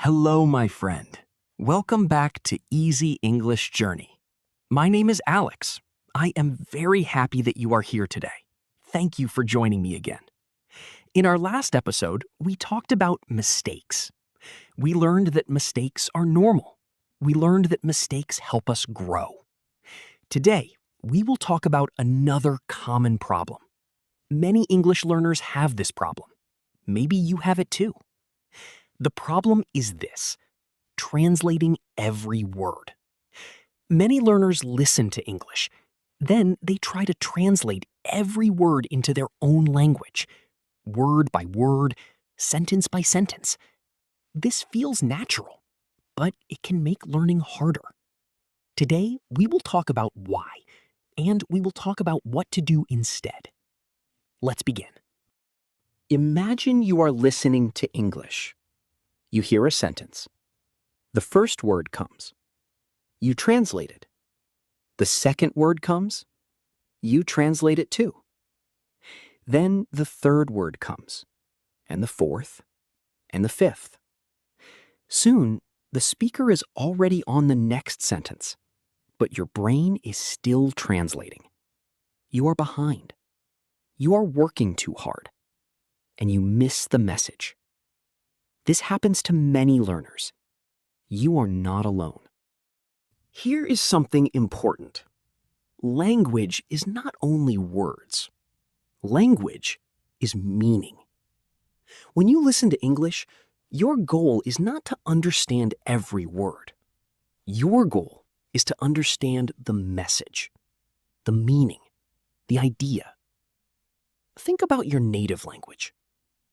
Hello, my friend. Welcome back to Easy English Journey. My name is Alex. I am very happy that you are here today. Thank you for joining me again. In our last episode, we talked about mistakes. We learned that mistakes are normal. We learned that mistakes help us grow. Today, we will talk about another common problem. Many English learners have this problem. Maybe you have it too. The problem is this: translating every word. Many learners listen to English. Then they try to translate every word into their own language, word by word, sentence by sentence. This feels natural, but it can make learning harder. Today, we will talk about why, and we will talk about what to do instead. Let's begin. Imagine you are listening to English. You hear a sentence. The first word comes. You translate it. The second word comes. You translate it too. Then the third word comes, and the fourth, and the fifth. Soon, the speaker is already on the next sentence, but your brain is still translating. You are behind. You are working too hard, and you miss the message. This happens to many learners. You are not alone. Here is something important. Language is not only words. Language is meaning. When you listen to English, your goal is not to understand every word. Your goal is to understand the message, the meaning, the idea. Think about your native language.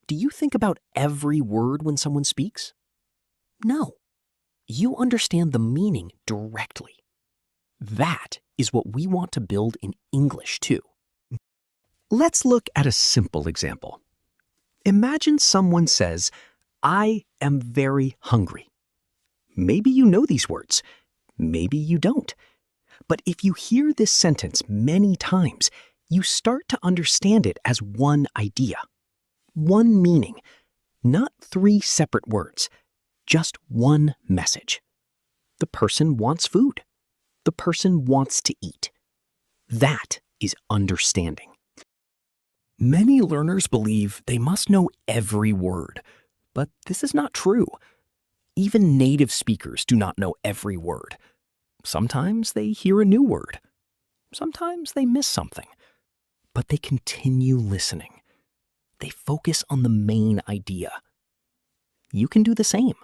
Do you think about every word when someone speaks? No. You understand the meaning directly. That is what we want to build in English too. Let's look at a simple example. Imagine someone says, "I am very hungry." Maybe you know these words. Maybe you don't. But if you hear this sentence many times, you start to understand it as one idea. One meaning, not three separate words, just one message. The person wants food. The person wants to eat. That is understanding. Many learners believe they must know every word, but this is not true. Even native speakers do not know every word. Sometimes they hear a new word. Sometimes they miss something, but they continue listening. They focus on the main idea. You can do the same.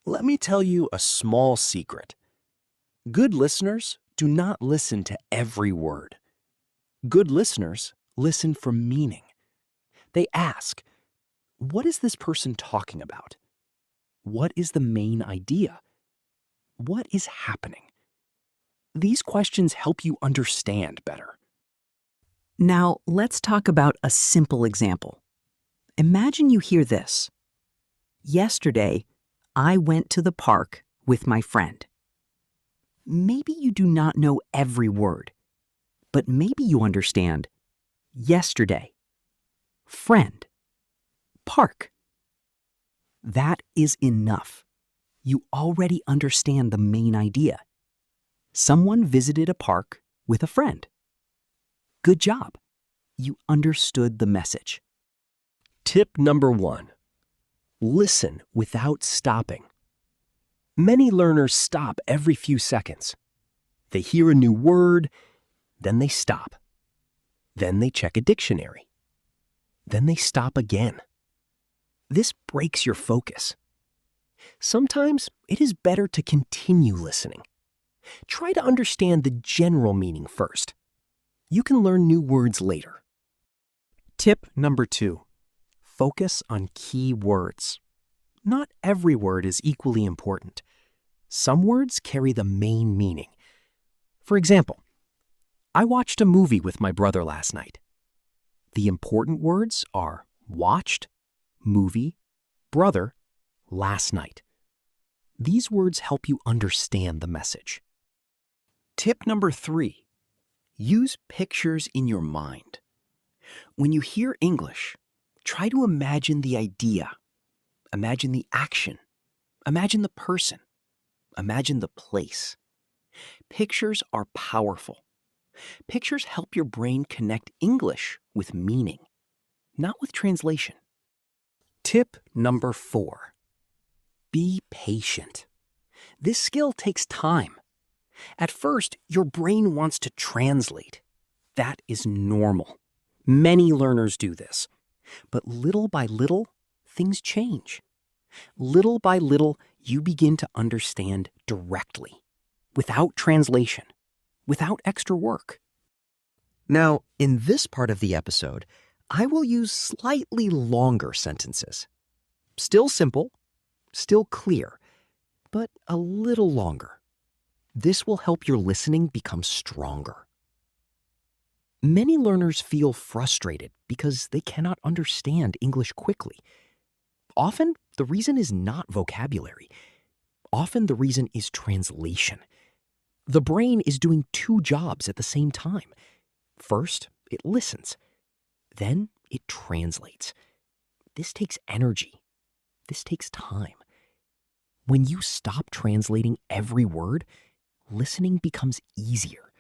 Let me tell you a small secret. Good listeners do not listen to every word. Good listeners listen for meaning. They ask, what is this person talking about? What is the main idea? What is happening? These questions help you understand better. Now, let's talk about a simple example. Imagine you hear this. Yesterday, I went to the park with my friend. Maybe you do not know every word, but maybe you understand yesterday, friend, park. That is enough. You already understand the main idea. Someone visited a park with a friend. Good job. You understood the message. Tip number 1. Listen without stopping. Many learners stop every few seconds. They hear a new word, then they stop. Then they check a dictionary. Then they stop again. This breaks your focus. Sometimes it is better to continue listening. Try to understand the general meaning first. You can learn new words later. Tip number 2. Focus on key words. Not every word is equally important. Some words carry the main meaning. For example, I watched a movie with my brother last night. The important words are watched, movie, brother, last night. These words help you understand the message. Tip number 3. Use pictures in your mind. When you hear English, try to imagine the idea. Imagine the action. Imagine the person. Imagine the place. Pictures are powerful. Pictures help your brain connect English with meaning, not with translation. Tip number 4. Be patient. This skill takes time. At first, your brain wants to translate. That is normal. Many learners do this. But little by little, things change. Little by little, you begin to understand directly, without translation, without extra work. Now, in this part of the episode, I will use slightly longer sentences. Still simple, still clear, but a little longer. This will help your listening become stronger. Many learners feel frustrated because they cannot understand English quickly. Often, the reason is not vocabulary. Often, the reason is translation. The brain is doing 2 jobs at the same time. First, it listens. Then, it translates. This takes energy. This takes time. When you stop translating every word, listening becomes easier.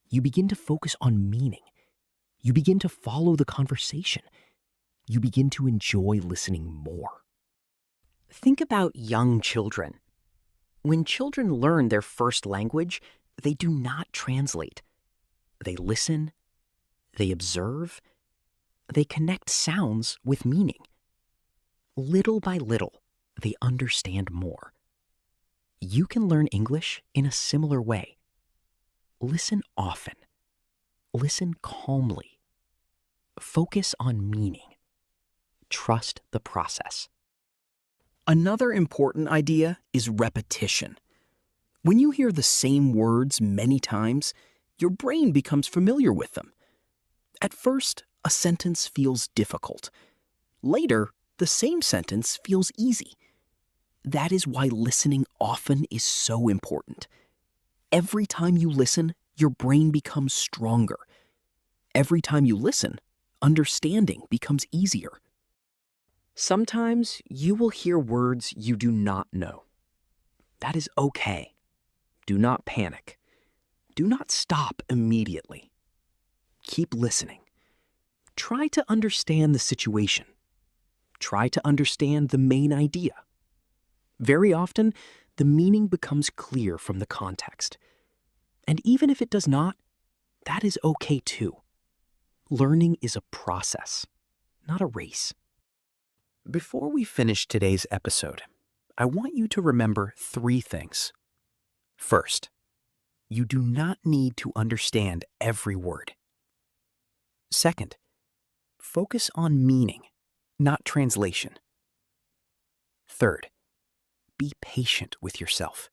You begin to focus on meaning. You begin to follow the conversation. You begin to enjoy listening more. Think about young children. When children learn their first language, they do not translate. They listen, they observe, they connect sounds with meaning. Little by little, they understand more. You can learn English in a similar way. Listen often. Listen calmly. Focus on meaning. Trust the process. Another important idea is repetition. When you hear the same words many times, your brain becomes familiar with them. At first, a sentence feels difficult. Later, the same sentence feels easy. That is why listening often is so important. Every time you listen, your brain becomes stronger. Every time you listen, understanding becomes easier. Sometimes you will hear words you do not know. That is okay. Do not panic. Do not stop immediately. Keep listening. Try to understand the situation. Try to understand the main idea. Very often, the meaning becomes clear from the context. And even if it does not, that is okay too. Learning is a process, not a race. Before we finish today's episode, I want you to remember 3 things. First, you do not need to understand every word. Second, focus on meaning, not translation. Third, be patient with yourself.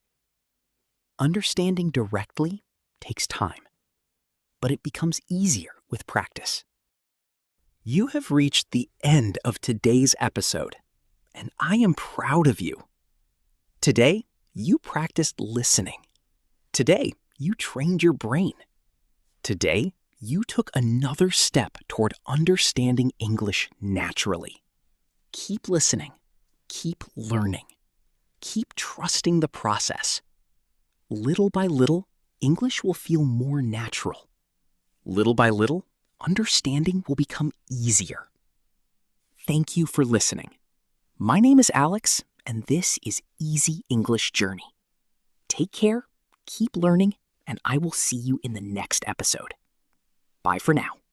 Understanding directly takes time, but it becomes easier with practice. You have reached the end of today's episode, and I am proud of you. Today, you practiced listening. Today, you trained your brain. Today, you took another step toward understanding English naturally. Keep listening. Keep learning. Keep trusting the process. Little by little, English will feel more natural. Little by little, understanding will become easier. Thank you for listening. My name is Alex, and this is Easy English Journey. Take care, keep learning, and I will see you in the next episode. Bye for now.